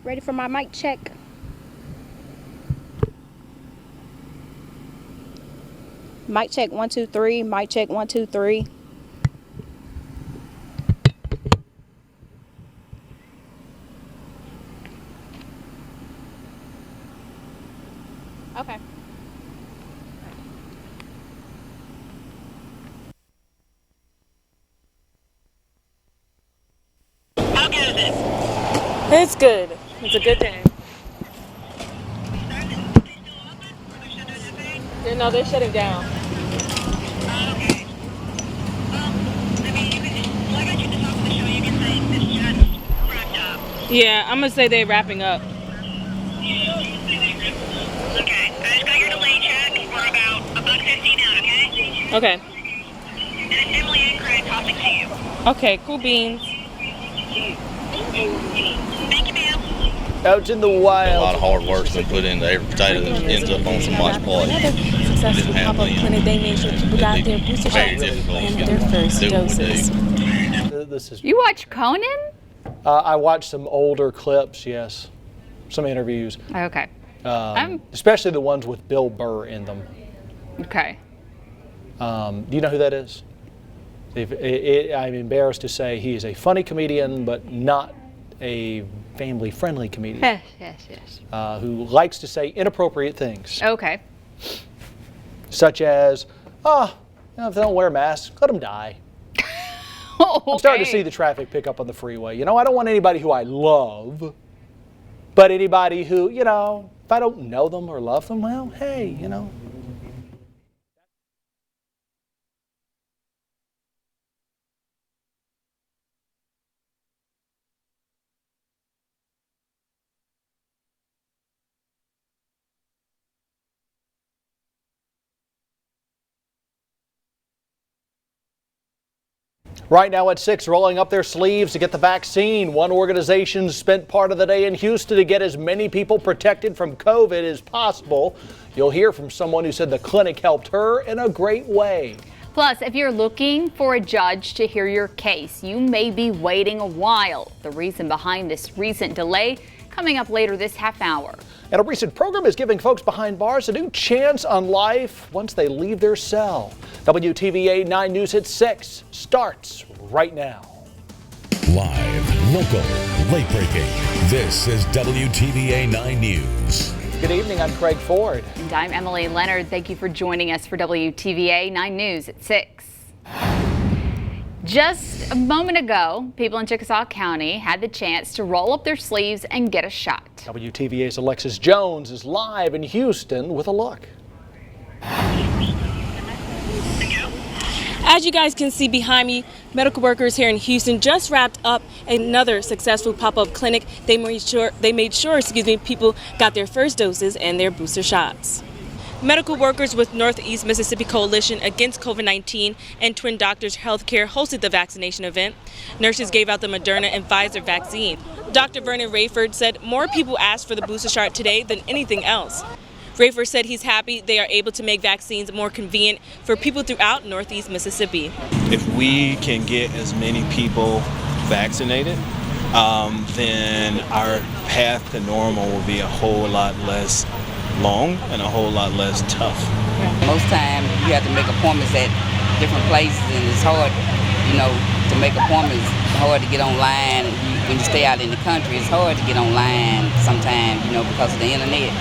Ready for my mic check. Mic check 1 2 3. Mic check 1 2 3. Okay. How good is it? It's good. It's a good day. Yeah, no, they're shutting down. Okay. Well, I mean, like I get to the top of the show, you can say this just wrapped up. Yeah, I'm gonna say they're wrapping up. Okay, I just got your delay check. We're about $1.50 out, okay? Okay. And it's Emily and Craig talking to you. Okay, cool beans. Thank you, ma'am. Out in the wild. A lot of hard work's been put into every potato that ends up on somebody's plate. Another successful pop-up clinic. They made sure people got their booster shots and their first doses. This is. You watch Conan? I watched some older clips. Yes, some interviews. Okay. Especially the ones with Bill Burr in them. Okay. Do you know who that is? I'm embarrassed to say he is a funny comedian, but not a family-friendly comedian. Yes. Who likes to say inappropriate things. Okay. Such as, if they don't wear masks, let them die. Okay. I'm starting to see the traffic pick up on the freeway. You know, I don't want anybody who I love, but anybody who, if I don't know them or love them, well, hey, Right now at 6, rolling up their sleeves to get the vaccine. One organization spent part of the day in Houston to get as many people protected from COVID as possible. You'll hear from someone who said the clinic helped her in a great way. Plus, if you're looking for a judge to hear your case, you may be waiting a while. The reason behind this recent delay coming up later this half hour. And a recent program is giving folks behind bars a new chance on life once they leave their cell. WTVA 9 News at 6 starts right now. Live, local, late breaking. This is WTVA 9 News. Good evening, I'm Craig Ford. And I'm Emily Leonard. Thank you for joining us for WTVA 9 News at 6. Just a moment ago, people in Chickasaw County had the chance to roll up their sleeves and get a shot. WTVA's Alexis Jones is live in Houston with a look. As you guys can see behind me, medical workers here in Houston just wrapped up another successful pop-up clinic. They made sure, people got their first doses and their booster shots. Medical workers with Northeast Mississippi Coalition Against COVID-19 and Twin Doctors Healthcare hosted the vaccination event. Nurses gave out the Moderna and Pfizer vaccine. Dr. Vernon Rayford said more people asked for the booster shot today than anything else. Rayford said he's happy they are able to make vaccines more convenient for people throughout Northeast Mississippi. If we can get as many people vaccinated, then our path to normal will be a whole lot less long and a whole lot less tough. Most time you have to make appointments at different places, and it's hard, to make appointments. It's hard to get online. When you stay out in the country, it's hard to get online sometimes, because of the internet.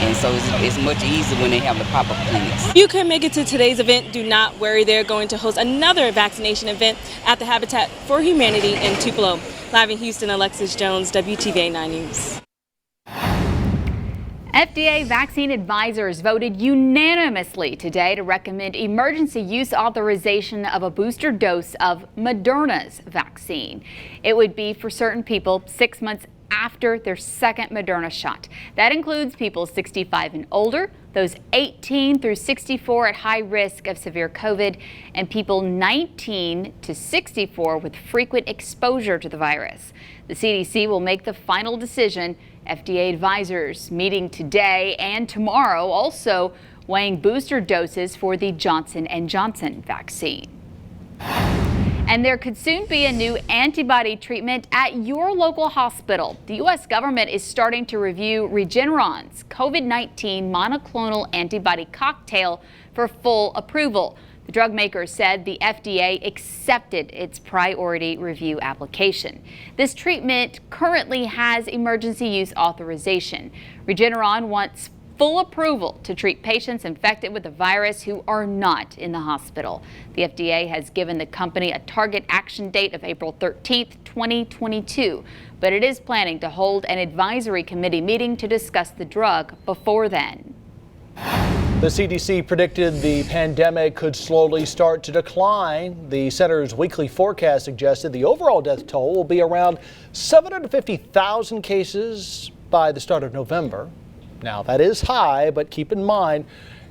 And so it's much easier when they have the pop-up clinics. If you couldn't make it to today's event, do not worry. They're going to host another vaccination event at the Habitat for Humanity in Tupelo. Live in Houston, Alexis Jones, WTVA 9 News. FDA vaccine advisors voted unanimously today to recommend emergency use authorization of a booster dose of Moderna's vaccine. It would be for certain people 6 months after their second Moderna shot. That includes people 65 and older, those 18 through 64 at high risk of severe COVID, and people 19 to 64 with frequent exposure to the virus. The CDC will make the final decision. FDA advisors meeting today and tomorrow, also weighing booster doses for the Johnson & Johnson vaccine. And there could soon be a new antibody treatment at your local hospital. The U.S. government is starting to review Regeneron's COVID-19 monoclonal antibody cocktail for full approval. The drug maker said the FDA accepted its priority review application. This treatment currently has emergency use authorization. Regeneron wants full approval to treat patients infected with the virus who are not in the hospital. The FDA has given the company a target action date of April 13th, 2022, but it is planning to hold an advisory committee meeting to discuss the drug before then. The CDC predicted the pandemic could slowly start to decline. The center's weekly forecast suggested the overall death toll will be around 750,000 cases by the start of November. Now, that is high, but keep in mind,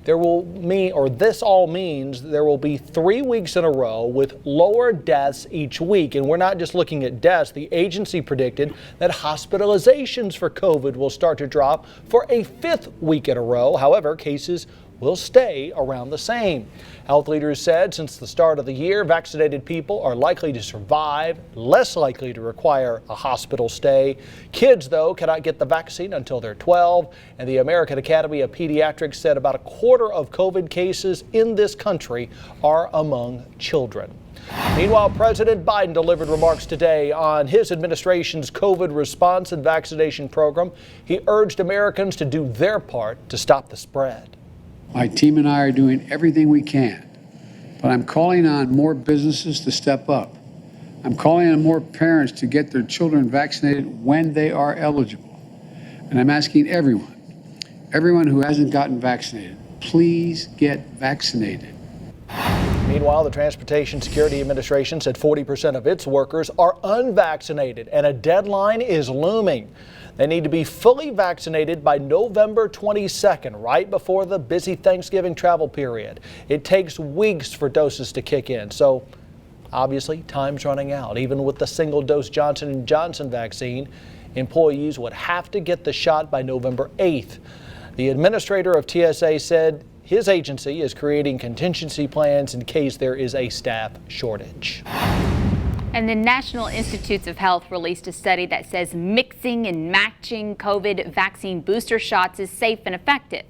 this all means there will be 3 weeks in a row with lower deaths each week. And we're not just looking at deaths. The agency predicted that hospitalizations for COVID will start to drop for a 5th week in a row. However, cases will stay around the same. Health leaders said since the start of the year, vaccinated people are likely to survive, less likely to require a hospital stay. Kids, though, cannot get the vaccine until they're 12. And the American Academy of Pediatrics said about a quarter of COVID cases in this country are among children. Meanwhile, President Biden delivered remarks today on his administration's COVID response and vaccination program. He urged Americans to do their part to stop the spread. My team and I are doing everything we can, but I'm calling on more businesses to step up. I'm calling on more parents to get their children vaccinated when they are eligible. And I'm asking everyone who hasn't gotten vaccinated, please get vaccinated. Meanwhile, the Transportation Security Administration said 40% of its workers are unvaccinated, and a deadline is looming. They need to be fully vaccinated by November 22nd, right before the busy Thanksgiving travel period. It takes weeks for doses to kick in, so obviously time's running out. Even with the single-dose Johnson & Johnson vaccine, employees would have to get the shot by November 8th. The administrator of TSA said his agency is creating contingency plans in case there is a staff shortage. And the National Institutes of Health released a study that says mixing and matching COVID vaccine booster shots is safe and effective.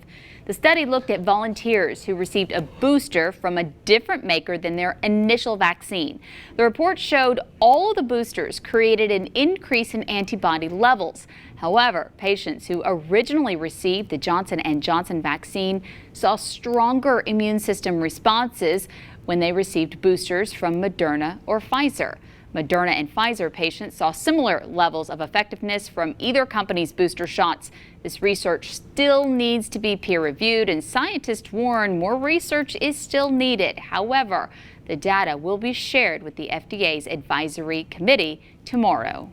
The study looked at volunteers who received a booster from a different maker than their initial vaccine. The report showed all of the boosters created an increase in antibody levels. However, patients who originally received the Johnson & Johnson vaccine saw stronger immune system responses when they received boosters from Moderna or Pfizer. Moderna and Pfizer patients saw similar levels of effectiveness from either company's booster shots. This research still needs to be peer-reviewed, and scientists warn more research is still needed. However, the data will be shared with the FDA's advisory committee tomorrow.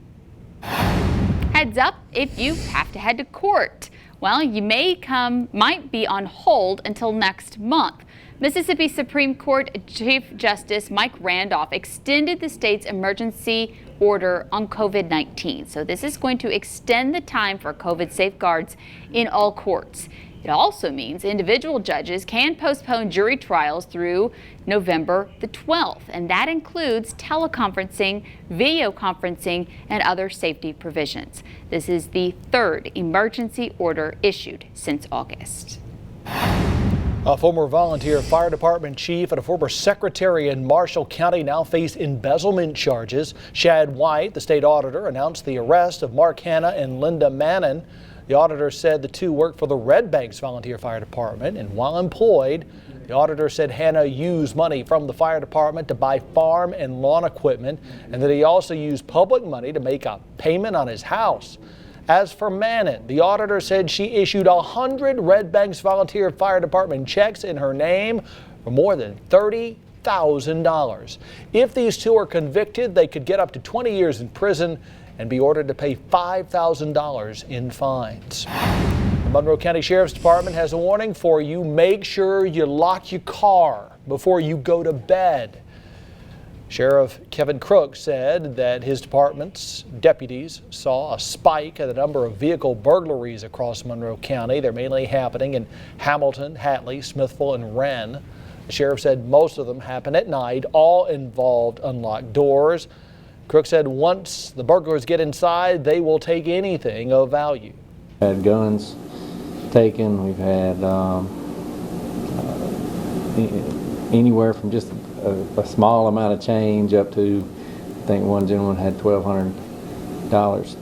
Heads up if you have to head to court. Well, you might be on hold until next month. Mississippi Supreme Court Chief Justice Mike Randolph extended the state's emergency order on COVID-19. So this is going to extend the time for COVID safeguards in all courts. It also means individual judges can postpone jury trials through November the 12th, and that includes teleconferencing, video conferencing, and other safety provisions. This is the third emergency order issued since August. A former volunteer fire department chief and a former secretary in Marshall County now face embezzlement charges. Shad White, the state auditor, announced the arrest of Mark Hanna and Linda Mannon. The auditor said the two worked for the Red Banks Volunteer Fire Department, and while employed, the auditor said Hanna used money from the fire department to buy farm and lawn equipment, and that he also used public money to make a payment on his house. As for Mannon, the auditor said she issued 100 Red Banks Volunteer Fire Department checks in her name for more than $30,000. If these two are convicted, they could get up to 20 years in prison and be ordered to pay $5,000 in fines. The Monroe County Sheriff's Department has a warning for you. Make sure you lock your car before you go to bed. Sheriff Kevin Crook said that his department's deputies saw a spike in the number of vehicle burglaries across Monroe County. They're mainly happening in Hamilton, Hatley, Smithville, and Wren. The sheriff said most of them happened at night, all involved unlocked doors. Crook said once the burglars get inside, they will take anything of value. We've had guns taken, we've had anywhere from just a small amount of change up to, I think one gentleman had $1,200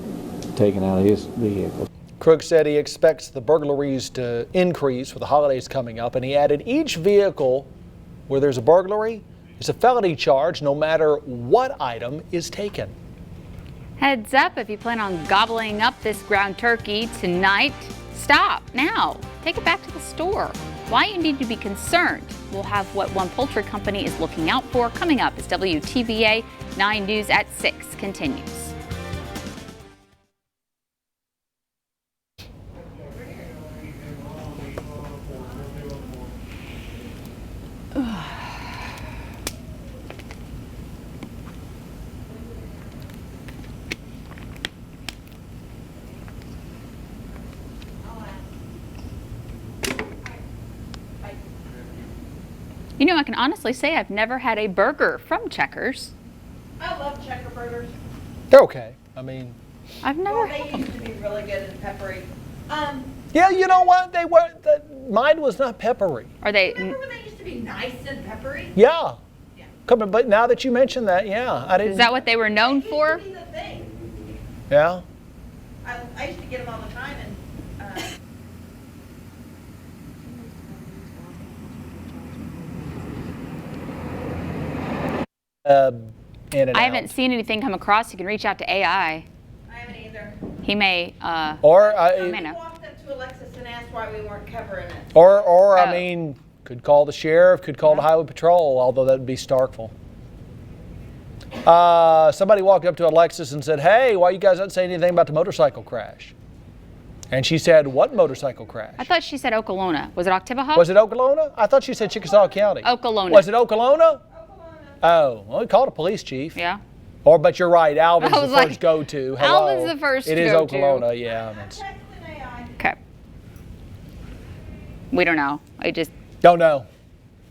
taken out of his vehicle. Crook said he expects the burglaries to increase with the holidays coming up, and he added each vehicle where there's a burglary is a felony charge no matter what item is taken. Heads up, if you plan on gobbling up this ground turkey tonight, stop now. Take it back to the store. Why you need to be concerned. We'll have what one poultry company is looking out for coming up as WTVA 9 News at 6 continues. You know, I can honestly say I've never had a burger from Checkers. I love Checker burgers. They're okay. I mean, I've never They had used to be really good and peppery. yeah, you know what? They were. Mine was not peppery. Are they? Remember when they used to be nice and peppery? Yeah. Come on, but now that you mention that, yeah, I didn't. Is that what they were known for? Used to be the thing. Yeah. I used to get them all the time, and In and I out. haven't seen anything come across. You can reach out to AI. I haven't either. He may. Or may know. Walked up to Alexis and asked why we weren't covering it. Or I Oh. mean, could call the sheriff, could call the highway patrol, although that would be Starkville. Somebody walked up to Alexis and said, "Hey, why you guys not saying anything about the motorcycle crash?" And she said, "What motorcycle crash?" I thought she said Okolona. Was it Oktibbeha? Was it Okolona? I thought she said Chickasaw County. Okolona. Was it Okolona? Oh, well, we called a police chief. Yeah. But you're right. Alvin's I the was like, first go-to. Hello. Alvin's the first It is go-to. Okolona, yeah. Okay. We don't know. I just Don't know.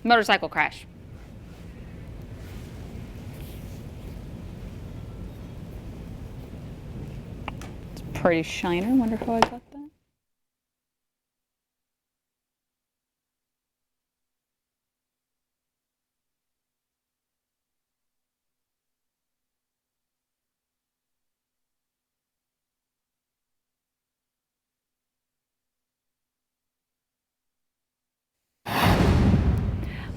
motorcycle crash. It's pretty shiner. Wonder how I got that.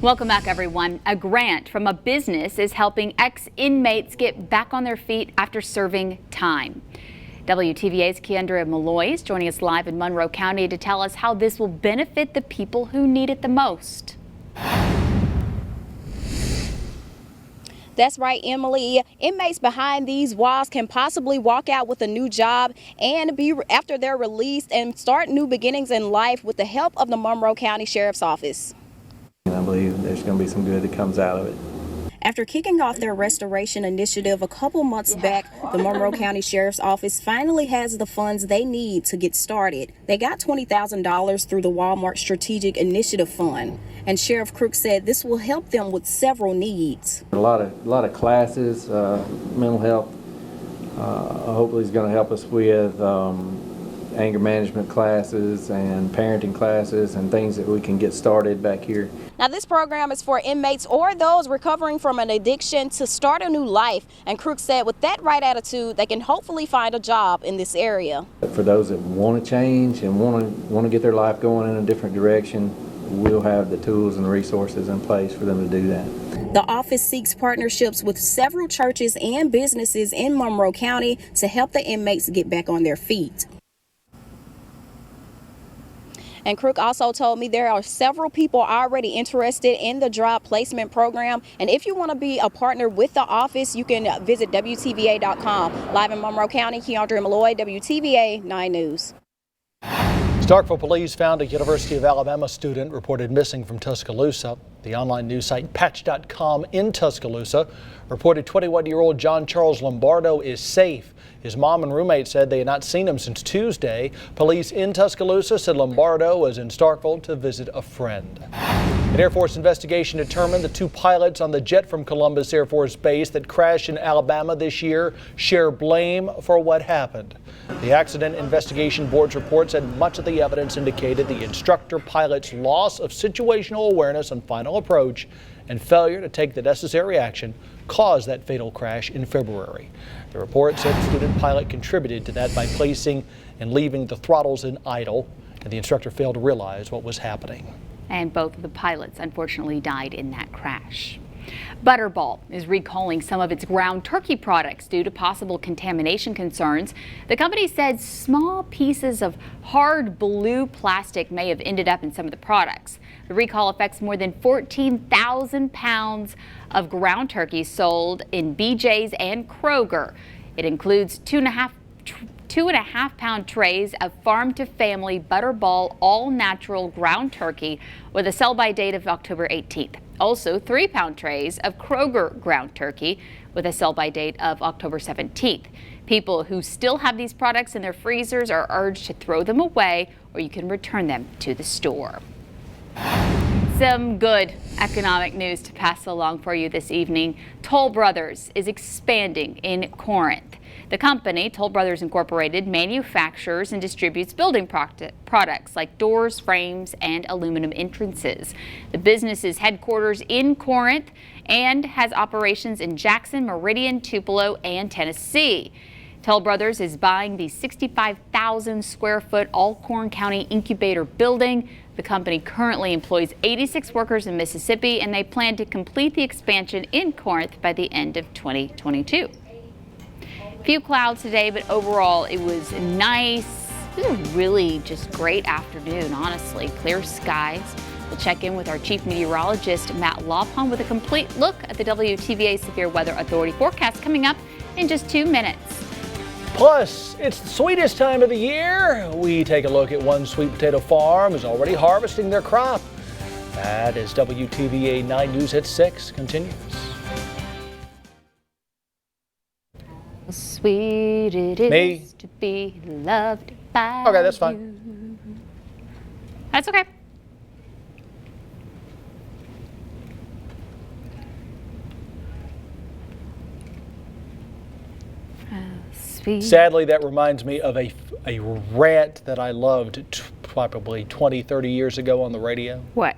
Welcome back, everyone. A grant from a business is helping ex-inmates get back on their feet after serving time. WTVA's Keandra Malloy is joining us live in Monroe County to tell us how this will benefit the people who need it the most. That's right, Emily. Inmates behind these walls can possibly walk out with a new job and be after they're released and start new beginnings in life with the help of the Monroe County Sheriff's Office. I believe there's going to be some good that comes out of it. After kicking off their restoration initiative a couple months back, the Monroe County Sheriff's Office finally has the funds they need to get started. They got $20,000 through the Walmart Strategic Initiative Fund, and Sheriff Crook said this will help them with several needs. A lot of classes, mental health. Hopefully, is going to help us with anger management classes and parenting classes and things that we can get started back here. Now, this program is for inmates or those recovering from an addiction to start a new life. And Crook said with that right attitude, they can hopefully find a job in this area. For those that want to change and want to get their life going in a different direction, we'll have the tools and the resources in place for them to do that. The office seeks partnerships with several churches and businesses in Monroe County to help the inmates get back on their feet. And Crook also told me there are several people already interested in the job placement program. And if you want to be a partner with the office, you can visit WTVA.com. Live in Monroe County, Keandra Malloy, WTVA 9 News. Starkville police found a University of Alabama student reported missing from Tuscaloosa. The online news site Patch.com in Tuscaloosa reported 21-year-old John Charles Lombardo is safe. His mom and roommate said they had not seen him since Tuesday. Police in Tuscaloosa said Lombardo was in Starkville to visit a friend. An Air Force investigation determined the 2 pilots on the jet from Columbus Air Force Base that crashed in Alabama this year share blame for what happened. The Accident Investigation Board's report said much of the evidence indicated the instructor pilot's loss of situational awareness on final approach and failure to take the necessary action caused that fatal crash in February. The report said the student pilot contributed to that by placing and leaving the throttles in idle, and the instructor failed to realize what was happening. And both of the pilots unfortunately died in that crash. Butterball is recalling some of its ground turkey products due to possible contamination concerns. The company said small pieces of hard blue plastic may have ended up in some of the products. The recall affects more than 14,000 pounds of ground turkey sold in BJ's and Kroger. It includes 2.5 pound trays of farm to family Butterball all natural ground turkey with a sell by date of October 18th. Also 3 pound trays of Kroger ground turkey with a sell by date of October 17th. People who still have these products in their freezers are urged to throw them away, or you can return them to the store. Some good economic news to pass along for you this evening. Toll Brothers is expanding in Corinth. The company, Toll Brothers Incorporated, manufactures and distributes building products like doors, frames, and aluminum entrances. The business's headquarters in Corinth and has operations in Jackson, Meridian, Tupelo, and Tennessee. Toll Brothers is buying the 65,000 square foot Alcorn County incubator building. The company currently employs 86 workers in Mississippi, and they plan to complete the expansion in Corinth by the end of 2022. Few clouds today, but overall it was nice. It was a really just great afternoon, honestly. Clear skies. We'll check in with our chief meteorologist, Matt Lawpon, with a complete look at the WTVA Severe Weather Authority forecast coming up in just 2 minutes. Plus, it's the sweetest time of the year. We take a look at one sweet potato farm who's already harvesting their crop. That is WTVA 9 News at 6 continues. How sweet it is to be loved by Okay, that's fine. you. That's okay. Sadly, that reminds me of a rant that I loved probably 20, 30 years ago on the radio. What?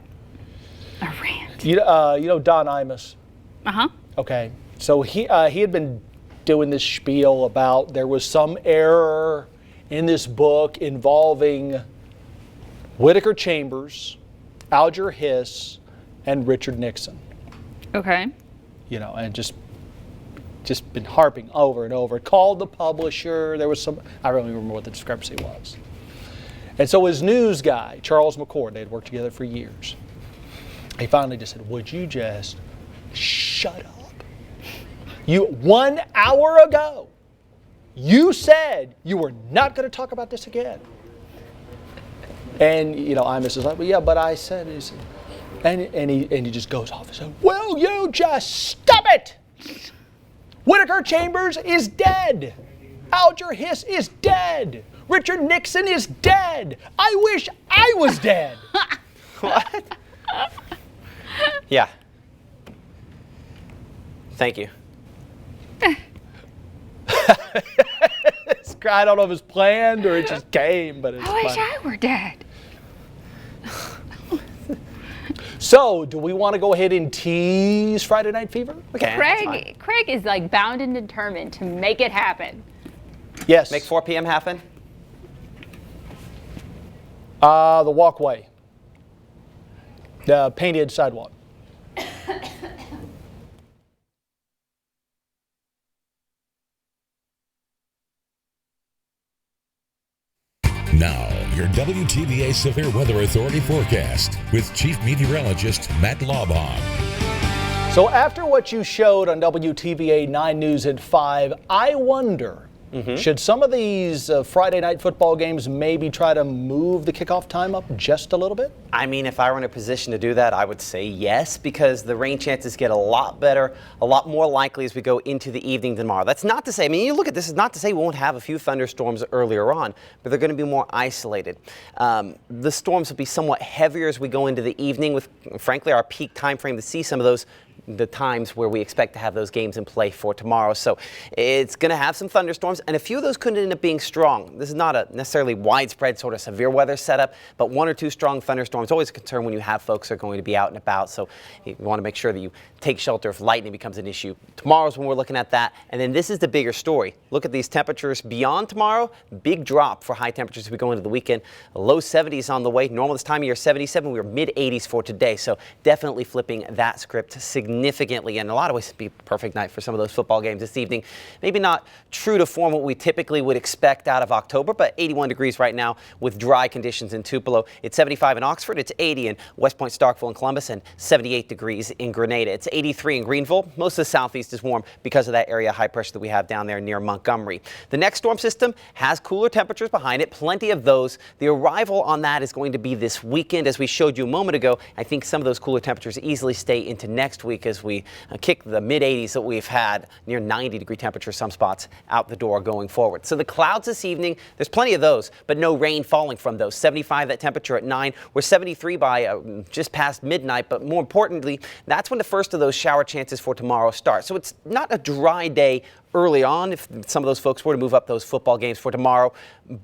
A rant? You know Don Imus? Uh-huh. Okay. So he had been doing this spiel about there was some error in this book involving Whittaker Chambers, Alger Hiss, and Richard Nixon. Okay. You know, and just been harping over and over. Called the publisher. There was some, I don't even remember what the discrepancy was. And so his news guy, Charles McCord, they had worked together for years. He finally just said, would you just shut up? 1 hour ago, you said you were not going to talk about this again. And, you know, Imus is like, well, yeah, but I said, and he just goes off and says, will you just stop it? Whittaker Chambers is dead. Alger Hiss is dead. Richard Nixon is dead. I wish I was dead. What? Yeah. Thank you. I don't know if it's planned or it just came, but it's I wish fun. I were dead. So, do we want to go ahead and tease Friday Night Fever? Okay. Craig is like bound and determined to make it happen. Yes. Make 4 p.m. happen? The walkway. The painted sidewalk. Now, your WTVA Severe Weather Authority forecast with Chief Meteorologist Matt Lawpon. So after what you showed on WTVA 9 News at 5, I wonder Should some of these Friday night football games maybe try to move the kickoff time up just a little bit? I mean, if I were in a position to do that, I would say yes, because the rain chances get a lot better, a lot more likely as we go into the evening tomorrow. That's not to say, I mean, you look at this, is not to say we won't have a few thunderstorms earlier on, but they're going to be more isolated. The storms will be somewhat heavier as we go into the evening with, frankly, our peak time frame to see some of those the times where we expect to have those games in play for tomorrow. So it's going to have some thunderstorms, and a few of those could end up being strong. This is not a necessarily widespread sort of severe weather setup, but 1 or 2 strong thunderstorms. Always a concern when you have folks that are going to be out and about. So you want to make sure that you take shelter if lightning becomes an issue. Tomorrow's when we're looking at that. And then this is the bigger story. Look at these temperatures beyond tomorrow. Big drop for high temperatures as we go into the weekend. Low 70s on the way. Normal this time of year 77. We were mid 80s for today. So definitely flipping that script significantly. And in a lot of ways, it'd be a perfect night for some of those football games this evening. Maybe not true to form what we typically would expect out of October, but 81 degrees right now with dry conditions in Tupelo. It's 75 in Oxford. It's 80 in West Point, Starkville, and Columbus, and 78 degrees in Grenada. It's 83 in Greenville. Most of the southeast is warm because of that area of high pressure that we have down there near Montgomery. The next storm system has cooler temperatures behind it, plenty of those. The arrival on that is going to be this weekend, as we showed you a moment ago. I think some of those cooler temperatures easily stay into next week as we kick the mid 80s that we've had, near 90-degree temperatures some spots out the door going forward. So the clouds this evening, there's plenty of those, but no rain falling from those. 75 that temperature at 9. We're 73 by just past midnight, but more importantly, that's when the first of those shower chances for tomorrow start. So it's not a dry day early on if some of those folks were to move up those football games for tomorrow,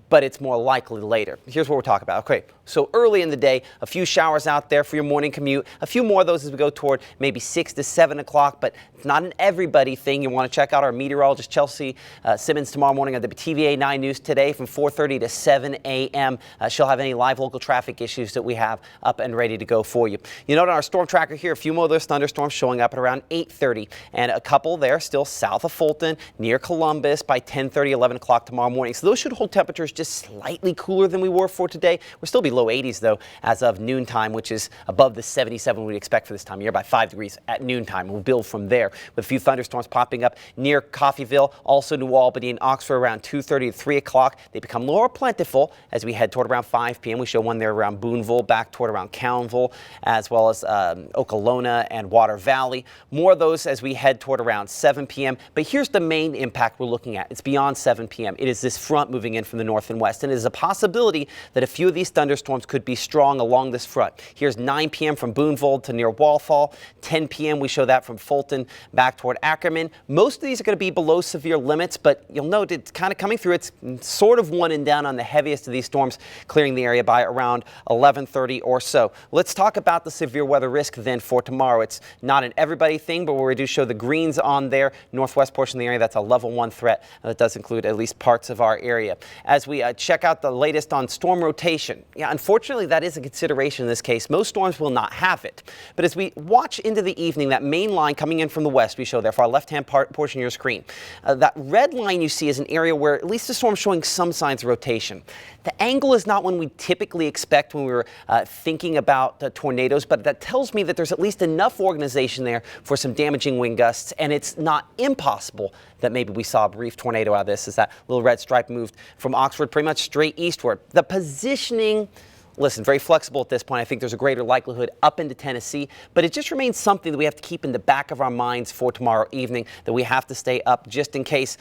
but it's more likely later. Here's what we're talking about. Okay, so early in the day, a few showers out there for your morning commute, a few more of those as we go toward maybe 6 to 7 o'clock, but it's not an everybody thing. You want to check out our meteorologist Chelsea Simmons tomorrow morning on the TVA 9 News today from 4:30 to 7 a.m. She'll have any live local traffic issues that we have up and ready to go for you. You note on our storm tracker here, a few more of those thunderstorms showing up at around 8:30, and a couple there still south of Fulton, near Columbus by 10:30, 11 o'clock tomorrow morning. So those should hold temperatures just slightly cooler than we were for today. We'll still be low 80s though as of noontime, which is above the 77 we'd expect for this time of year by 5 degrees at noontime. We'll build from there with a few thunderstorms popping up near Coffeyville, also New Albany and Oxford around 2:30 to 3 o'clock. They become more plentiful as we head toward around 5 p.m. We show one there around Boonville, back toward around Cownville, as well as Okolona and Water Valley. More of those as we head toward around 7 p.m. But here's the main impact we're looking at. It's beyond 7 p.m. It is this front moving in from the north and west, and it is a possibility that a few of these thunderstorms could be strong along this front. Here's 9 p.m. from Boonville to near Walthall. 10 p.m. we show that from Fulton back toward Ackerman. Most of these are going to be below severe limits, but you'll note it's kind of coming through. It's sort of one and down on the heaviest of these storms, clearing the area by around 11:30 or so. Let's talk about the severe weather risk then for tomorrow. It's not an everybody thing, but where we do show the greens on there, northwest portion of the area, that's a level 1 threat. That does include at least parts of our area. As we check out the latest on storm rotation, yeah, unfortunately that is a consideration in this case. Most storms will not have it. But as we watch into the evening, that main line coming in from the west, we show there for our left-hand portion of your screen. That red line you see is an area where at least the storm's showing some signs of rotation. The angle is not one we typically expect when we were thinking about tornadoes, but that tells me that there's at least enough organization there for some damaging wind gusts, and it's not impossible that maybe we saw a brief tornado out of this as that little red stripe moved from Oxford pretty much straight eastward. The positioning, listen, very flexible at this point. I think there's a greater likelihood up into Tennessee, but it just remains something that we have to keep in the back of our minds for tomorrow evening, that we have to stay up just in case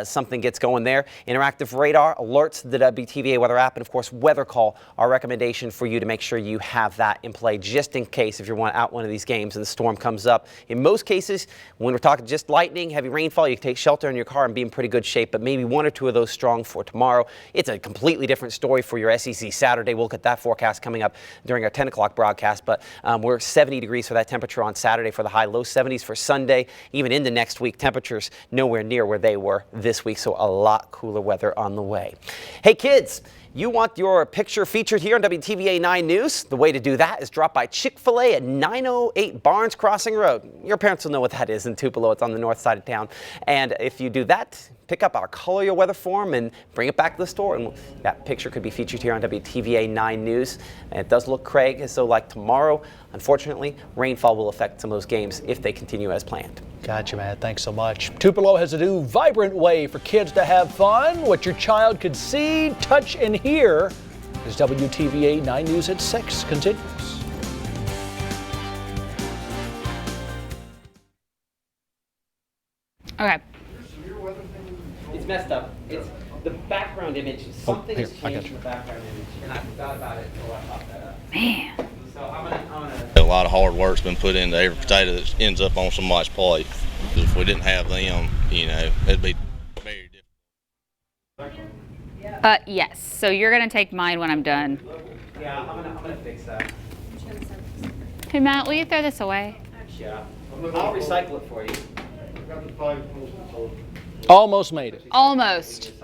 something gets going there. Interactive radar alerts, the WTVA weather app, and of course weather call, our recommendation for you to make sure you have that in play just in case if you're out one of these games and the storm comes up. In most cases, when we're talking just lightning, heavy rainfall, you can take shelter in your car and be in pretty good shape, but maybe 1 or 2 of those strong for tomorrow. It's a completely different story for your SEC Saturday. We'll look at that forecast coming up during our 10 o'clock broadcast, but we're 70 degrees for that temperature on Saturday for the high, low 70s for Sunday. Even into next week, temperatures nowhere near where they were this week, so a lot cooler weather on the way. Hey kids, you want your picture featured here on WTVA 9 News? The way to do that is drop by Chick-fil-A at 908 Barnes Crossing Road. Your parents will know what that is in Tupelo. It's on the north side of town. And if you do that, pick up our Color Your Weather form and bring it back to the store. And that picture could be featured here on WTVA 9 News. And it does look, Craig, as though like tomorrow, unfortunately, rainfall will affect some of those games if they continue as planned. Gotcha, Matt. Thanks so much. Tupelo has a new vibrant way for kids to have fun. What your child could see, touch, and hear as WTVA 9 News at 6 continues. Okay. It's messed up. It's the background image. Something has changed in the background image, and I forgot about it until I popped that up. Man. So I'm gonna. A lot of hard work's been put into every potato that ends up on somebody's plate. If we didn't have them, you know, it'd be very difficult. Yes. So you're gonna take mine when I'm done. Yeah, I'm gonna fix that. Hey Matt, will you throw this away? Yeah, I'll recycle it for you. Almost made it. Almost.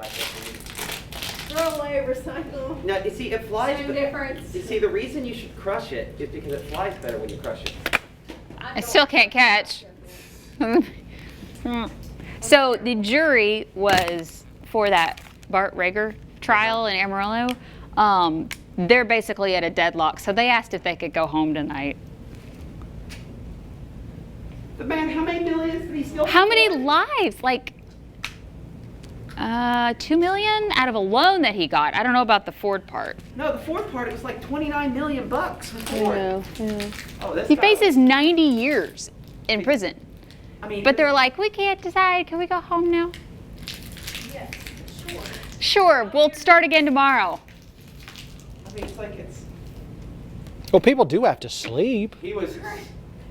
Throw away, recycle. No, you see, it flies. Same difference. You see, the reason you should crush it is because it flies better when you crush it. I still can't catch. So the jury was for that Bart Rager trial in Amarillo. They're basically at a deadlock, so they asked if they could go home tonight. But man, how many millions did he steal? How many lives? Like 2 million out of a loan that he got. I don't know about the Ford part. No, the fourth part, it was like 29 million bucks with Ford. Yeah. Oh, this He guy faces 90 years in prison. I mean, But they're like, we can't decide. Can we go home now? Yes, sure. Sure, we'll start again tomorrow. I mean, it's like it's. Well, people do have to sleep. He was.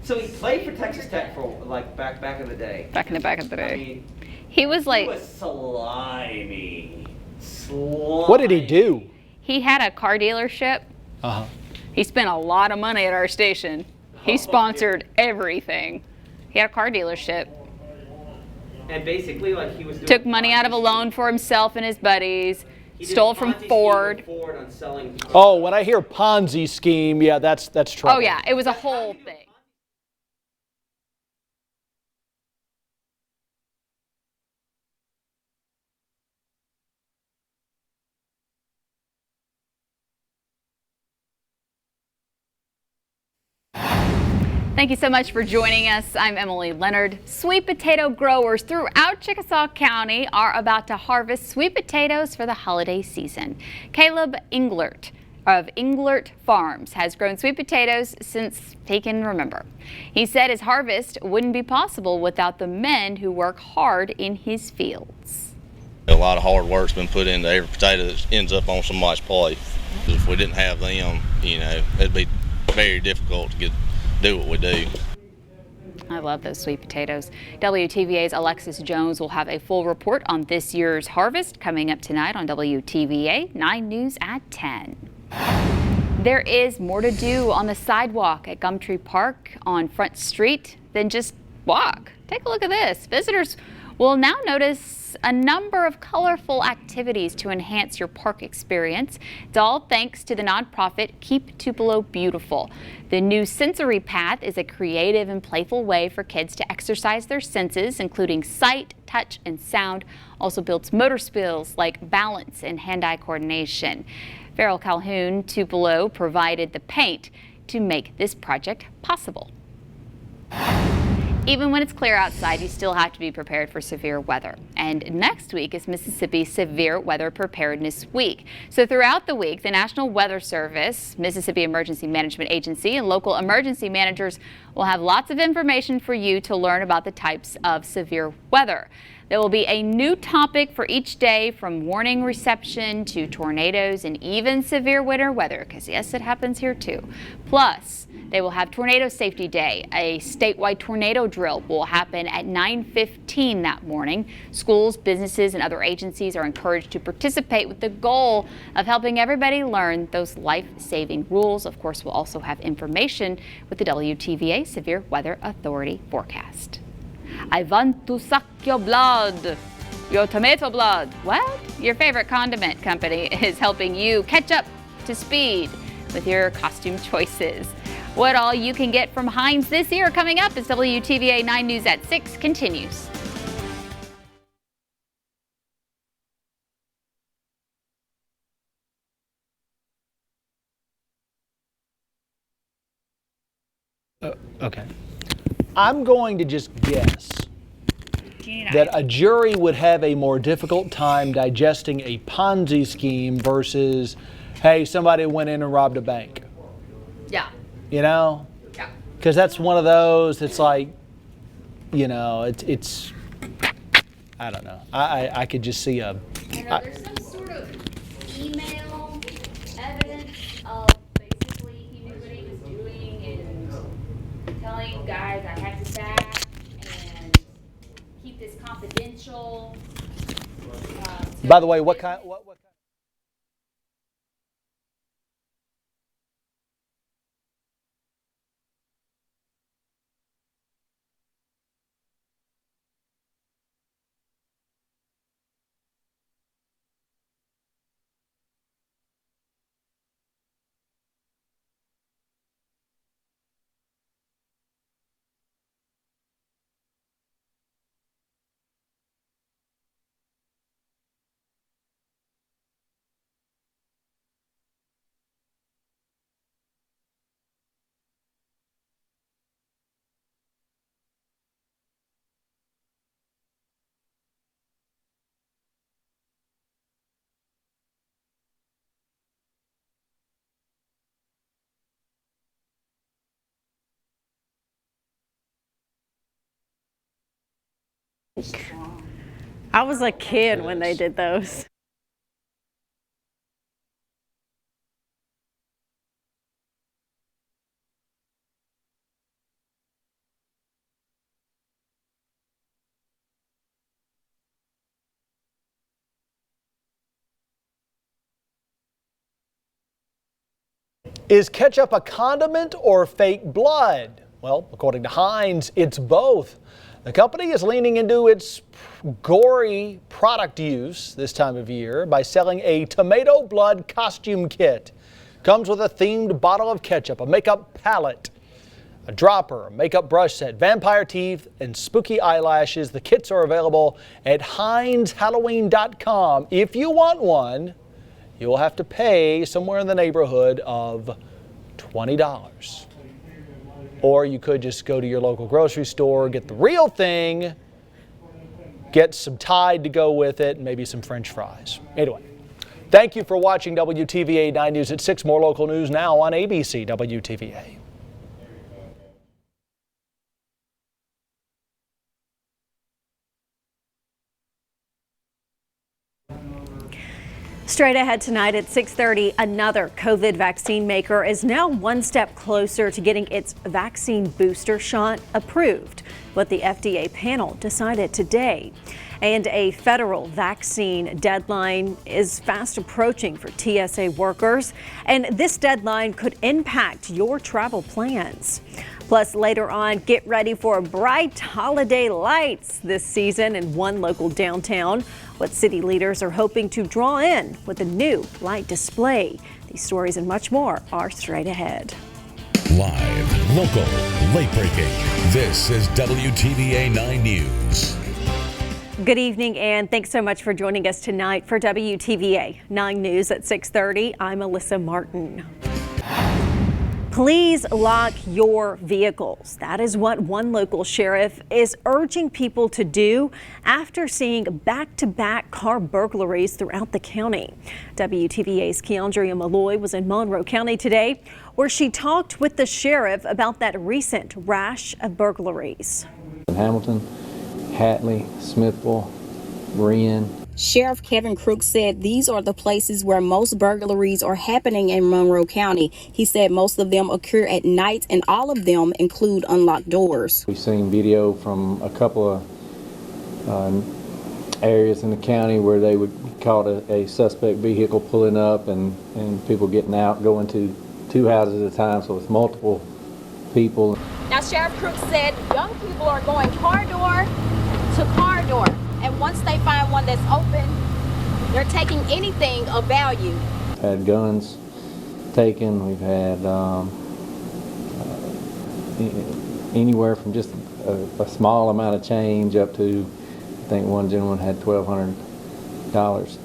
So he played for Texas Tech for like back in the day. Back in the day. I mean, He was like. he was slimy. What did he do? He had a car dealership. Uh-huh. He spent a lot of money at our station. He sponsored everything. He had a car dealership. And basically, like he was doing Took money out of a loan for himself and his buddies. Stole from Ford. On selling. Oh, when I hear Ponzi scheme, yeah, that's trouble. Oh yeah, it was a whole thing. Thank you so much for joining us. I'm Emily Leonard. Sweet potato growers throughout Chickasaw County are about to harvest sweet potatoes for the holiday season. Caleb Englert of Englert Farms has grown sweet potatoes since he can remember. He said his harvest wouldn't be possible without the men who work hard in his fields. A lot of hard work's been put into every potato that ends up on somebody's plate. If we didn't have them, you know, it'd be very difficult to do what we do. I love those sweet potatoes. WTVA's Alexis Jones will have a full report on this year's harvest coming up tonight on WTVA 9 News at 10. There is more to do on the sidewalk at GumTree Park on Front Street than just walk. Take a look at this. Visitors will now notice a number of colorful activities to enhance your park experience. It's all thanks to the nonprofit Keep Tupelo Beautiful. The new sensory path is a creative and playful way for kids to exercise their senses, including sight, touch, and sound. Also builds motor skills like balance and hand-eye coordination. Farrell Calhoun Tupelo provided the paint to make this project possible. Even when it's clear outside, you still have to be prepared for severe weather. And next week is Mississippi's Severe Weather Preparedness Week. So throughout the week, the National Weather Service, Mississippi Emergency Management Agency, and local emergency managers will have lots of information for you to learn about the types of severe weather. There will be a new topic for each day, from warning reception to tornadoes and even severe winter weather, because yes, it happens here too. Plus, they will have Tornado Safety Day. A statewide tornado drill will happen at 9:15 that morning. Schools, businesses, and other agencies are encouraged to participate with the goal of helping everybody learn those life-saving rules. Of course, we'll also have information with the WTVA Severe Weather Authority forecast. I want to suck your blood, your tomato blood. What? Your favorite condiment company is helping you catch up to speed with your costume choices. What all you can get from Heinz this year coming up as WTVA 9 News at 6 continues. Okay. I'm going to just guess that a jury would have a more difficult time digesting a Ponzi scheme versus, hey, somebody went in and robbed a bank. Yeah. You know? Yeah. Because that's one of those, it's like, you know, it's I don't know. I could just see a... There's some sort of email evidence of basically he knew what he was doing and telling guys I have to back and keep this confidential. By the way, what kind... What I was a kid when they did those. Is ketchup a condiment or fake blood? Well, according to Heinz, it's both. The company is leaning into its gory product use this time of year by selling a tomato blood costume kit. Comes with a themed bottle of ketchup, a makeup palette, a dropper, a makeup brush set, vampire teeth, and spooky eyelashes. The kits are available at HeinzHalloween.com. If you want one, you'll have to pay somewhere in the neighborhood of $20. Or you could just go to your local grocery store, get the real thing, get some Tide to go with it, and maybe some French fries. Anyway, thank you for watching WTVA 9 News at 6. More local news now on ABC WTVA. Straight ahead tonight at 6:30, another COVID vaccine maker is now one step closer to getting its vaccine booster shot approved. What the FDA panel decided today. And a federal vaccine deadline is fast approaching for TSA workers, and this deadline could impact your travel plans. Plus, later on, get ready for bright holiday lights this season in one local downtown. What city leaders are hoping to draw in with a new light display. These stories and much more are straight ahead. Live, local, late breaking. This is WTVA 9 News. Good evening, and thanks so much for joining us tonight for WTVA 9 News at 6:30. I'm Alyssa Martin. Please lock your vehicles. That is what one local sheriff is urging people to do after seeing back-to-back car burglaries throughout the county. WTVA's Keandria Malloy was in Monroe County today, where she talked with the sheriff about that recent rash of burglaries. Hamilton, Hatley, Smithville, Wren. Sheriff Kevin Crook said these are the places where most burglaries are happening in Monroe County. He said most of them occur at night and all of them include unlocked doors. We've seen video from a couple of areas in the county where they would caught a suspect vehicle pulling up and people getting out, going to two houses at a time, so it's multiple people. Now, Sheriff Crook said young people are going car door to car door. And once they find one that's open, they're taking anything of value. We've had guns taken. We've had anywhere from just a small amount of change up to, I think one gentleman had $1,200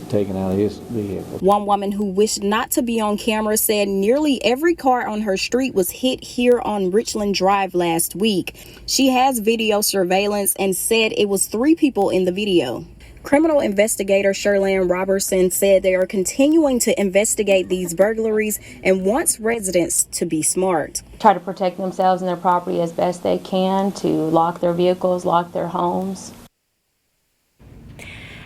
taken out of his vehicle. One woman who wished not to be on camera said nearly every car on her street was hit here on Richland Drive last week. She has video surveillance and said it was 3 people in the video. Criminal investigator Sherlyn Robertson said they are continuing to investigate these burglaries and wants residents to be smart. Try to protect themselves and their property as best they can, to lock their vehicles, lock their homes.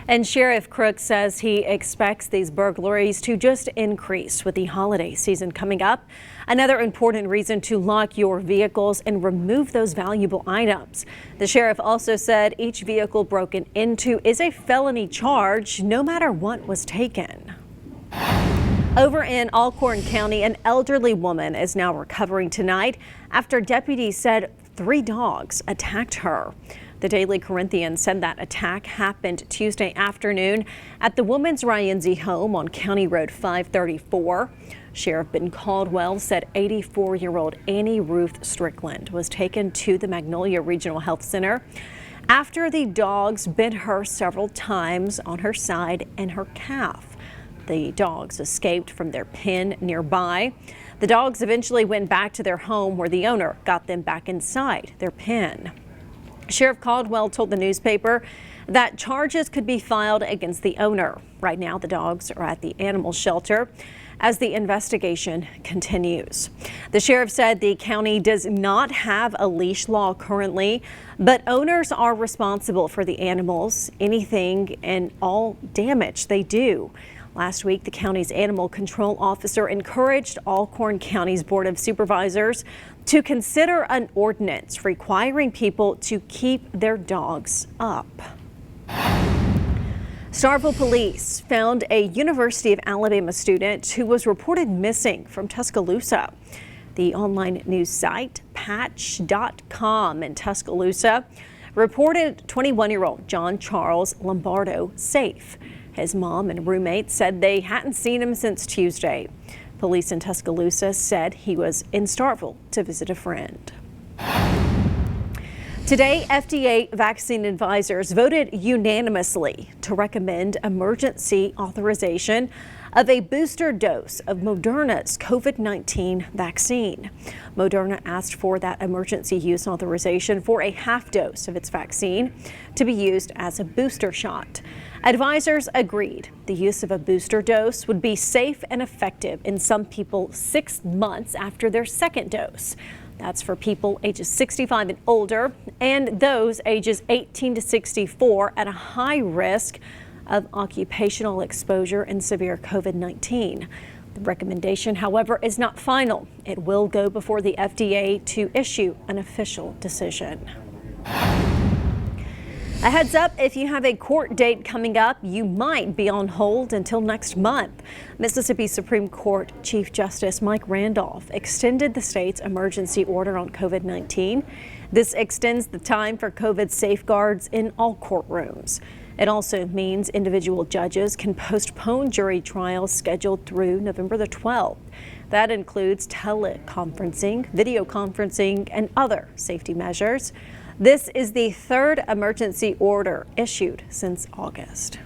And Sheriff Crook says he expects these burglaries to just increase with the holiday season coming up. Another important reason to lock your vehicles and remove those valuable items. The sheriff also said each vehicle broken into is a felony charge, no matter what was taken. Over in Alcorn County, an elderly woman is now recovering tonight after deputies said 3 dogs attacked her. The Daily Corinthian said that attack happened Tuesday afternoon at the Women's Rienzi home on County Road 534. Sheriff Ben Caldwell said 84-year-old Annie Ruth Strickland was taken to the Magnolia Regional Health Center after the dogs bit her several times on her side and her calf. The dogs escaped from their pen nearby. The dogs eventually went back to their home where the owner got them back inside their pen. Sheriff Caldwell told the newspaper that charges could be filed against the owner. Right now, the dogs are at the animal shelter as the investigation continues. The sheriff said the county does not have a leash law currently, but owners are responsible for the animals, anything and all damage they do. Last week, the county's animal control officer encouraged Alcorn County's Board of Supervisors to consider an ordinance requiring people to keep their dogs up. Starkville police found a University of Alabama student who was reported missing from Tuscaloosa. The online news site patch.com in Tuscaloosa reported 21-year-old John Charles Lombardo safe. His mom and roommate said they hadn't seen him since Tuesday. Police in Tuscaloosa said he was in Starkville to visit a friend. Today, FDA vaccine advisors voted unanimously to recommend emergency authorization of a booster dose of Moderna's COVID-19 vaccine. Moderna asked for that emergency use authorization for a half dose of its vaccine to be used as a booster shot. Advisors agreed the use of a booster dose would be safe and effective in some people 6 months after their second dose. That's for people ages 65 and older, and those ages 18 to 64 at a high risk of occupational exposure and severe COVID-19. The recommendation, however, is not final. It will go before the FDA to issue an official decision. A heads up, if you have a court date coming up, you might be on hold until next month. Mississippi Supreme Court Chief Justice Mike Randolph extended the state's emergency order on COVID-19. This extends the time for COVID safeguards in all courtrooms. It also means individual judges can postpone jury trials scheduled through November the 12th. That includes teleconferencing, video conferencing, and other safety measures. This is the third emergency order issued since August.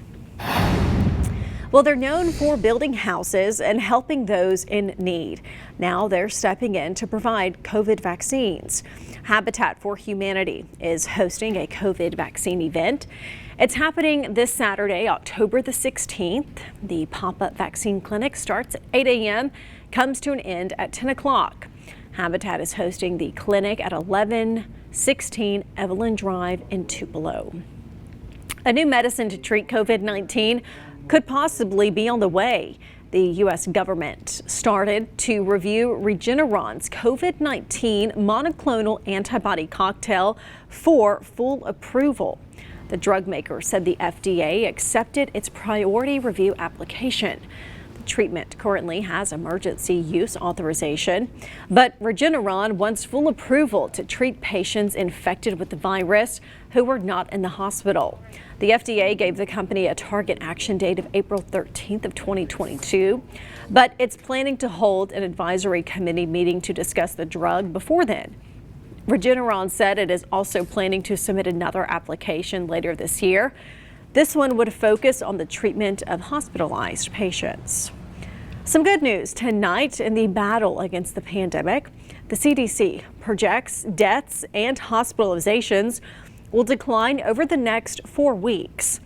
Well, they're known for building houses and helping those in need. Now they're stepping in to provide COVID vaccines. Habitat for Humanity is hosting a COVID vaccine event. It's happening this Saturday, October the 16th. The pop-up vaccine clinic starts at 8 a.m., comes to an end at 10 o'clock. Habitat is hosting the clinic at 1116 Evelyn Drive in Tupelo. A new medicine to treat COVID-19 could possibly be on the way. The U.S. government started to review Regeneron's COVID-19 monoclonal antibody cocktail for full approval. The drug maker said the FDA accepted its priority review application. The treatment currently has emergency use authorization, but Regeneron wants full approval to treat patients infected with the virus who were not in the hospital. The FDA gave the company a target action date of April 13th of 2022, but it's planning to hold an advisory committee meeting to discuss the drug before then. Regeneron said it is also planning to submit another application later this year. This one would focus on the treatment of hospitalized patients. Some good news tonight in the battle against the pandemic. The CDC projects deaths and hospitalizations will decline over the next 4 weeks.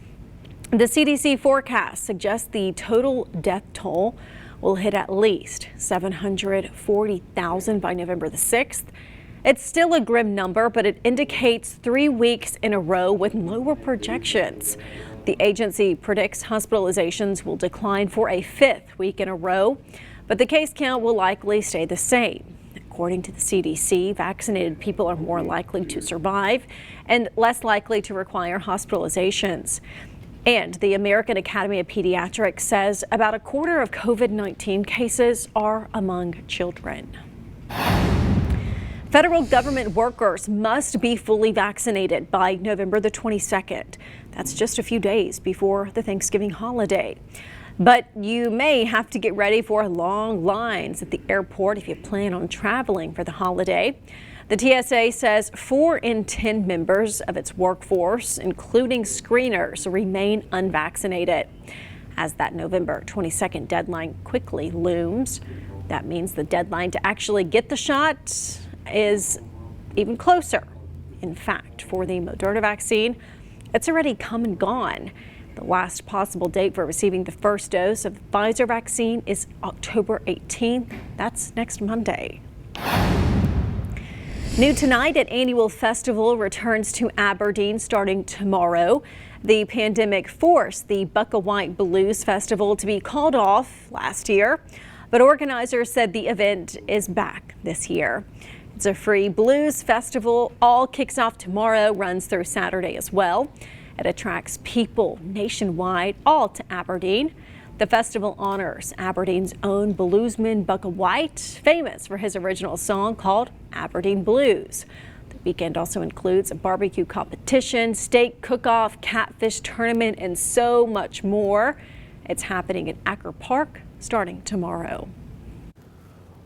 The CDC forecast suggests the total death toll will hit at least 740,000 by November the 6th. It's still a grim number, but it indicates 3 weeks in a row with lower projections. The agency predicts hospitalizations will decline for a 5th week in a row, but the case count will likely stay the same. According to the CDC, vaccinated people are more likely to survive and less likely to require hospitalizations. And the American Academy of Pediatrics says about a quarter of COVID-19 cases are among children. Federal government workers must be fully vaccinated by November the 22nd. That's just a few days before the Thanksgiving holiday. But you may have to get ready for long lines at the airport if you plan on traveling for the holiday. The TSA says 4 in 10 members of its workforce, including screeners, remain unvaccinated. As that November 22nd deadline quickly looms, that means the deadline to actually get the shot is even closer. In fact, for the Moderna vaccine, it's already come and gone. The last possible date for receiving the first dose of the Pfizer vaccine is October 18th. That's next Monday. New tonight, an annual festival returns to Aberdeen starting tomorrow. The pandemic forced the Buck-A-White Blues Festival to be called off last year, but organizers said the event is back this year. It's a free blues festival. All kicks off tomorrow, runs through Saturday as well. It attracts people nationwide, all to Aberdeen. The festival honors Aberdeen's own bluesman Buck-A-White, famous for his original song called Aberdeen Blues. The weekend also includes a barbecue competition, steak cook-off, catfish tournament, and so much more. It's happening at Acker Park starting tomorrow.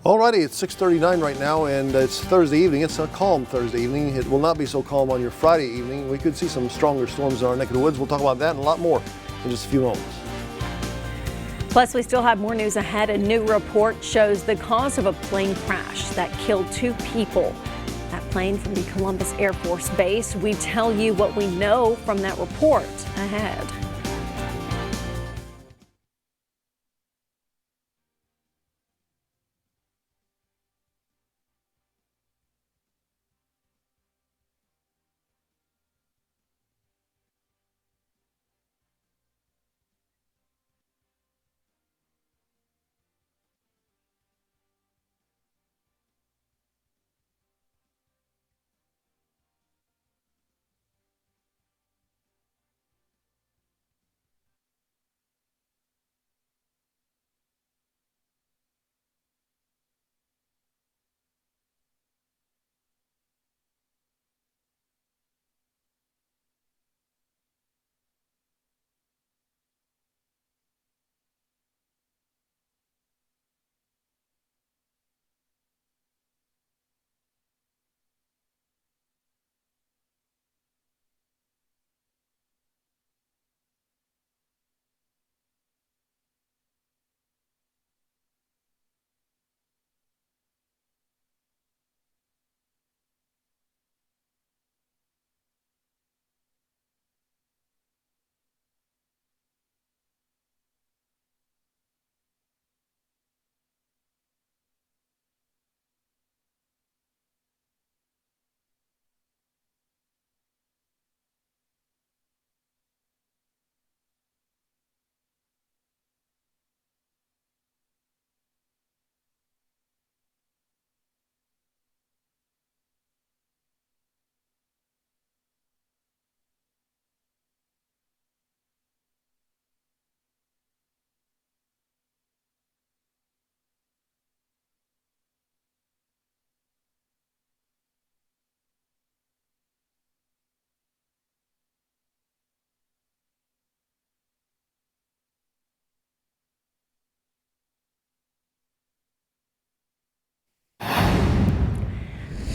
Alrighty, it's 6:39 right now, and it's Thursday evening. It's a calm Thursday evening. It will not be so calm on your Friday evening. We could see some stronger storms in our neck of the woods. We'll talk about that and a lot more in just a few moments. Plus, we still have more news ahead. A new report shows the cause of a plane crash that killed 2 people. That plane from the Columbus Air Force Base. We tell you what we know from that report ahead.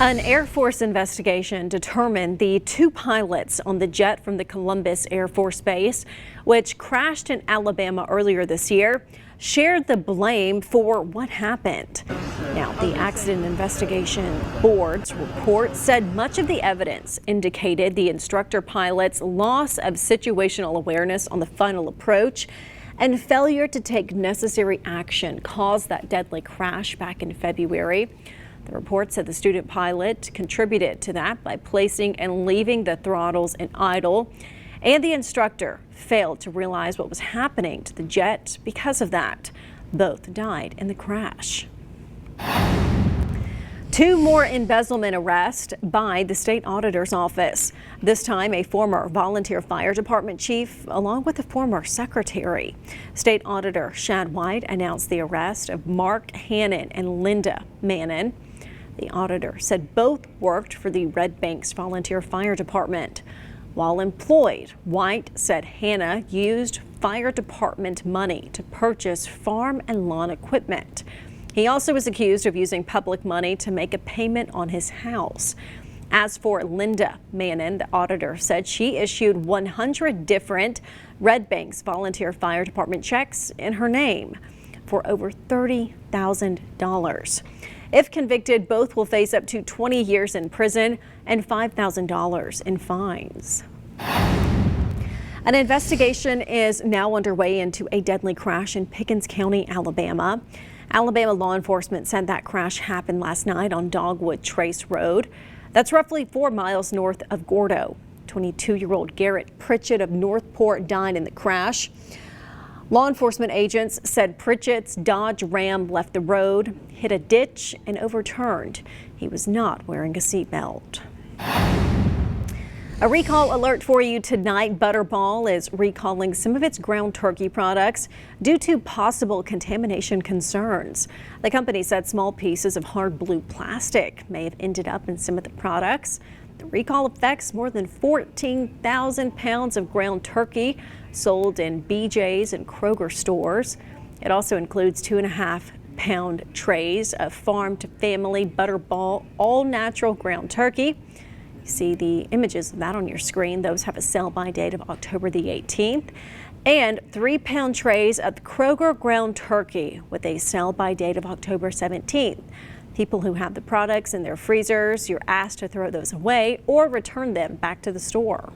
An Air Force investigation determined the two pilots on the jet from the Columbus Air Force Base, which crashed in Alabama earlier this year, shared the blame for what happened. Now, the Accident Investigation Board's report said much of the evidence indicated the instructor pilot's loss of situational awareness on the final approach and failure to take necessary action caused that deadly crash back in February. The report said the student pilot contributed to that by placing and leaving the throttles in idle, and the instructor failed to realize what was happening to the jet because of that. Both died in the crash. Two more embezzlement arrests by the state auditor's office. This time, a former volunteer fire department chief, along with a former secretary. State Auditor Shad White announced the arrest of Mark Hannon and Linda Mannon. The auditor said both worked for the Red Banks Volunteer Fire Department. While employed, White said Hannah used fire department money to purchase farm and lawn equipment. He also was accused of using public money to make a payment on his house. As for Linda Mannon, the auditor said she issued 100 different Red Banks Volunteer Fire Department checks in her name for over $30,000. If convicted, both will face up to 20 years in prison and $5,000 in fines. An investigation is now underway into a deadly crash in Pickens County, Alabama. Alabama law enforcement said that crash happened last night on Dogwood Trace Road. That's roughly 4 miles north of Gordo. 22-year-old Garrett Pritchett of Northport died in the crash. Law enforcement agents said Pritchett's Dodge Ram left the road, hit a ditch, and overturned. He was not wearing a seatbelt. A recall alert for you tonight. Butterball is recalling some of its ground turkey products due to possible contamination concerns. The company said small pieces of hard blue plastic may have ended up in some of the products. The recall affects more than 14,000 pounds of ground turkey sold in BJ's and Kroger stores. It also includes 2.5-pound trays of farm to family Butterball all natural ground turkey. You see the images of that on your screen. Those have a sell-by date of October the 18th. And 3-pound trays of Kroger ground turkey with a sell-by date of October 17th. People who have the products in their freezers, you're asked to throw those away or return them back to the store.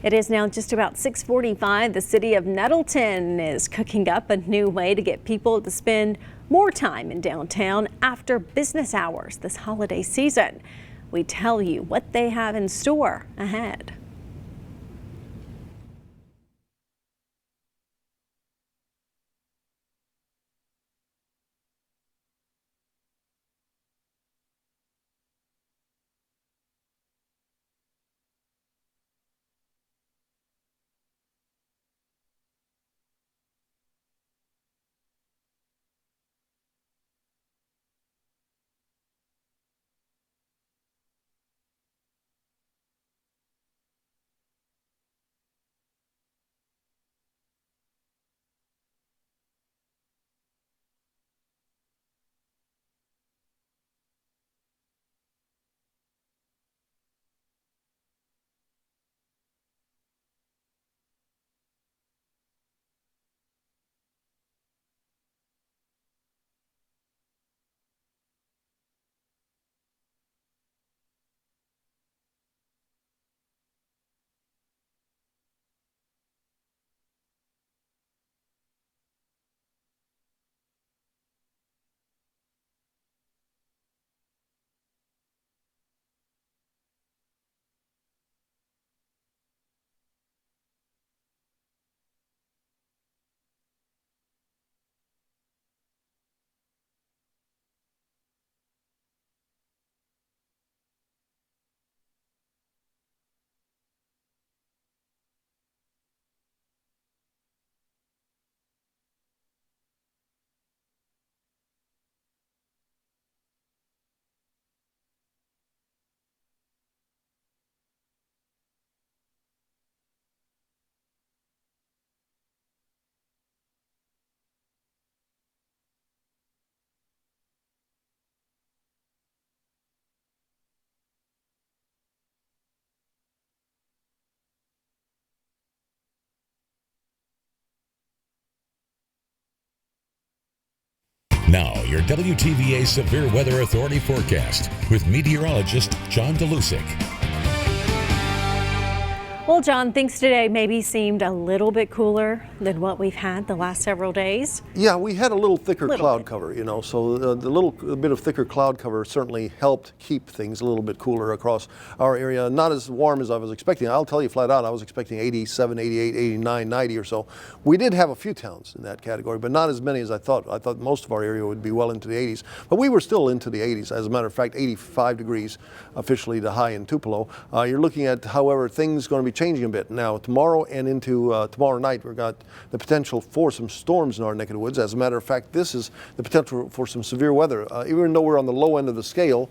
It is now just about 6:45. The city of Nettleton is cooking up a new way to get people to spend more time in downtown after business hours this holiday season. We tell you what they have in store ahead. Now, your WTVA Severe Weather Authority forecast with meteorologist John DeLusick. Well, John, things today maybe seemed a little bit cooler than what we've had the last several days. Yeah, we had a little thicker cloud cover, you know, so the little bit of thicker cloud cover certainly helped keep things a little bit cooler across our area. Not as warm as I was expecting. I'll tell you flat out, I was expecting 87, 88, 89, 90 or so. We did have a few towns in that category, but not as many as I thought. I thought most of our area would be well into the 80s, but we were still into the 80s. As a matter of fact, 85 degrees officially the high in Tupelo. You're looking at, however, things going to be changing a bit. Now, tomorrow and into tomorrow night, we've got the potential for some storms in our neck of the woods. As a matter of fact, this is the potential for some severe weather. Even though we're on the low end of the scale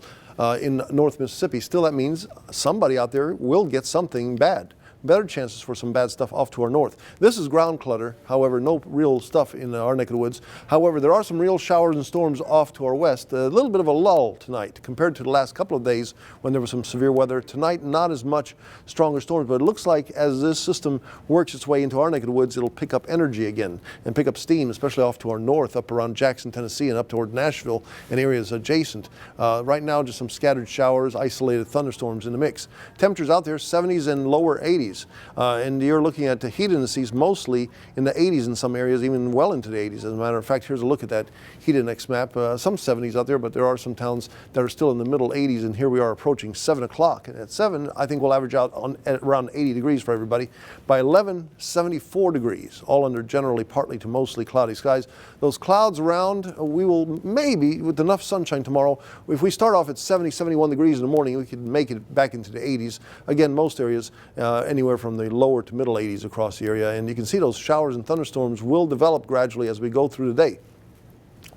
in North Mississippi, still that means somebody out there will get something bad. Better chances for some bad stuff off to our north. This is ground clutter, however, no real stuff in our neck of the woods. However, there are some real showers and storms off to our west. A little bit of a lull tonight compared to the last couple of days when there was some severe weather. Tonight, not as much stronger storms, but it looks like as this system works its way into our neck of the woods, it'll pick up energy again and pick up steam, especially off to our north, up around Jackson, Tennessee, and up toward Nashville and areas adjacent. Right now, just some scattered showers, isolated thunderstorms in the mix. Temperatures out there, 70s and lower 80s. And you're looking at the heat indices mostly in the 80s in some areas, even well into the 80s. As a matter of fact, here's a look at that heat index map. Some 70s out there, but there are some towns that are still in the middle 80s, and here we are approaching 7 o'clock. And at 7, I think we'll average out at around 80 degrees for everybody. By 11, 74 degrees, all under generally partly to mostly cloudy skies. Those clouds around, we will maybe, with enough sunshine tomorrow, if we start off at 70, 71 degrees in the morning, we can make it back into the 80s. Again, most areas anywhere from the lower to middle 80s across the area. And you can see those showers and thunderstorms will develop gradually as we go through the day.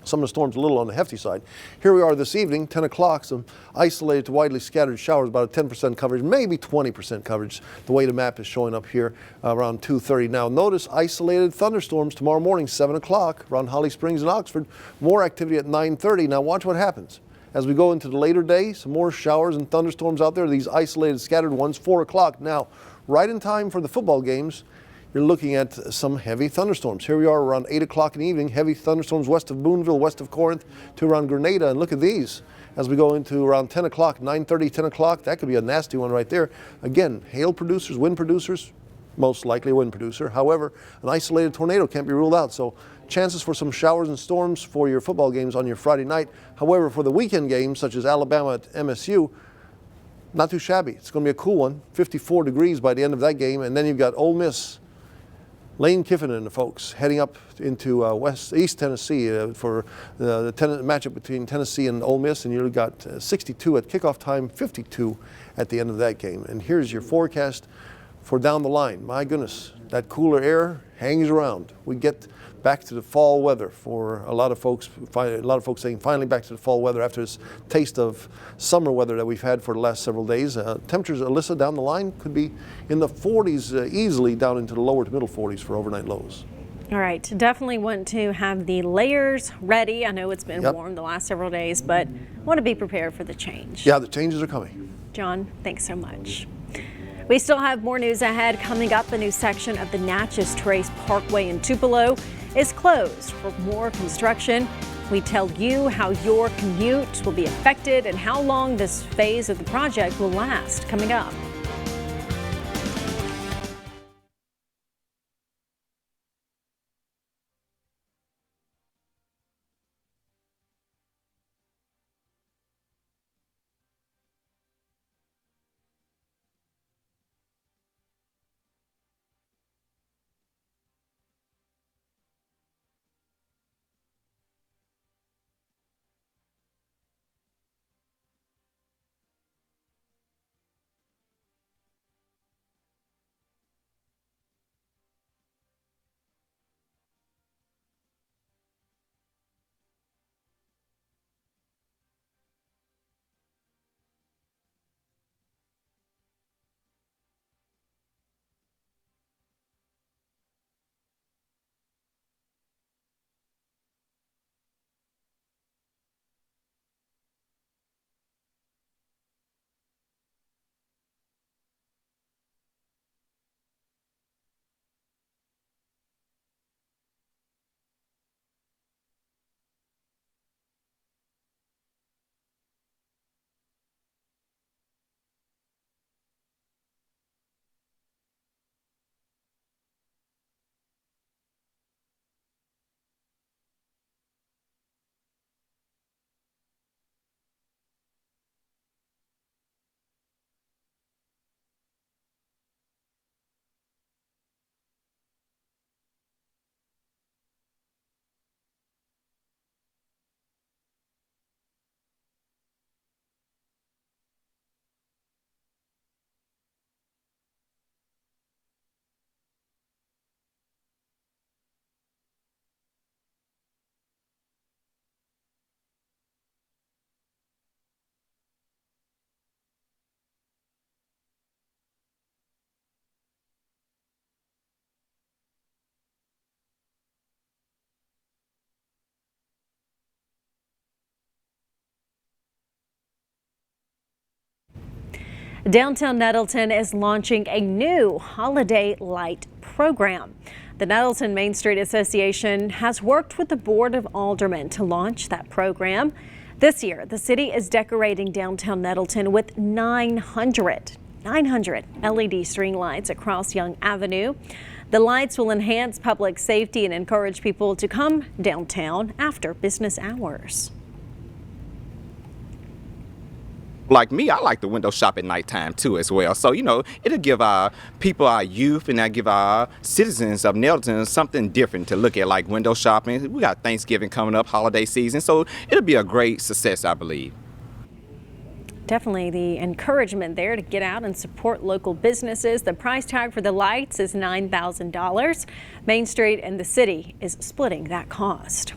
Some of the storms a little on the hefty side. Here we are this evening, 10 o'clock, some isolated to widely scattered showers, about a 10% coverage, maybe 20% coverage, the way the map is showing up here around 2:30. Now notice isolated thunderstorms tomorrow morning, 7 o'clock, around Holly Springs and Oxford. More activity at 9:30. Now watch what happens. As we go into the later day, some more showers and thunderstorms out there, these isolated scattered ones, 4 o'clock. Now, right in time for the football games, you're looking at some heavy thunderstorms. Here we are around 8 o'clock in the evening, heavy thunderstorms west of Boonville, west of Corinth to around Grenada. And look at these. As we go into around 10 o'clock, 9:30, 10 o'clock, that could be a nasty one right there. Again, hail producers, wind producers, most likely a wind producer. However, an isolated tornado can't be ruled out. So chances for some showers and storms for your football games on your Friday night. However, for the weekend games, such as Alabama at MSU, not too shabby. It's going to be a cool one, 54 degrees by the end of that game. And then you've got Ole Miss, Lane Kiffin and the folks heading up into East Tennessee for the matchup between Tennessee and Ole Miss. And you've got 62 at kickoff time, 52 at the end of that game. And here's your forecast for down the line. My goodness, that cooler air hangs around. We get back to the fall weather for a lot of folks. A lot of folks saying finally back to the fall weather after this taste of summer weather that we've had for the last several days. Temperatures, Alyssa, down the line could be in the 40s easily down into the lower to middle 40s for overnight lows. All right, definitely want to have the layers ready. I know it's been warm the last several days, but want to be prepared for the change. Yeah, the changes are coming. John, thanks so much. We still have more news ahead. Coming up, a new section of the Natchez Trace Parkway in Tupelo is closed for more construction. We tell you how your commute will be affected and how long this phase of the project will last. Coming up. Downtown Nettleton is launching a new holiday light program. The Nettleton Main Street Association has worked with the Board of Aldermen to launch that program. This year, the city is decorating downtown Nettleton with 900 LED string lights across Young Avenue. The lights will enhance public safety and encourage people to come downtown after business hours. Like me, I like to window shop at nighttime too as well. So, it'll give our people, our youth, and give our citizens of Nettleton something different to look at, like window shopping. We got Thanksgiving coming up, holiday season, so it'll be a great success, I believe. Definitely the encouragement there to get out and support local businesses. The price tag for the lights is $9,000. Main Street and the city is splitting that cost.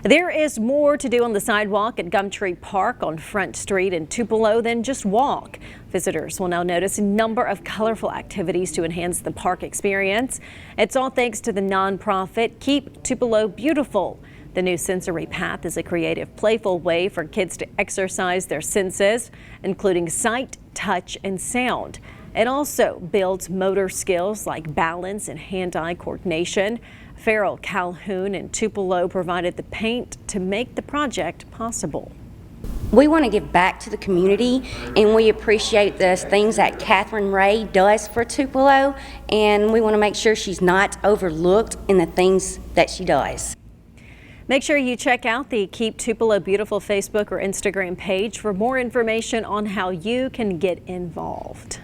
There is more to do on the sidewalk at GumTree Park on Front Street in Tupelo than just walk. Visitors will now notice a number of colorful activities to enhance the park experience. It's all thanks to the nonprofit Keep Tupelo Beautiful. The new sensory path is a creative, playful way for kids to exercise their senses, including sight, touch, and sound. It also builds motor skills like balance and hand-eye coordination. Farrell Calhoun and Tupelo provided the paint to make the project possible. We want to give back to the community, and we appreciate the things that Catherine Ray does for Tupelo, and we want to make sure she's not overlooked in the things that she does. Make sure you check out the Keep Tupelo Beautiful Facebook or Instagram page for more information on how you can get involved.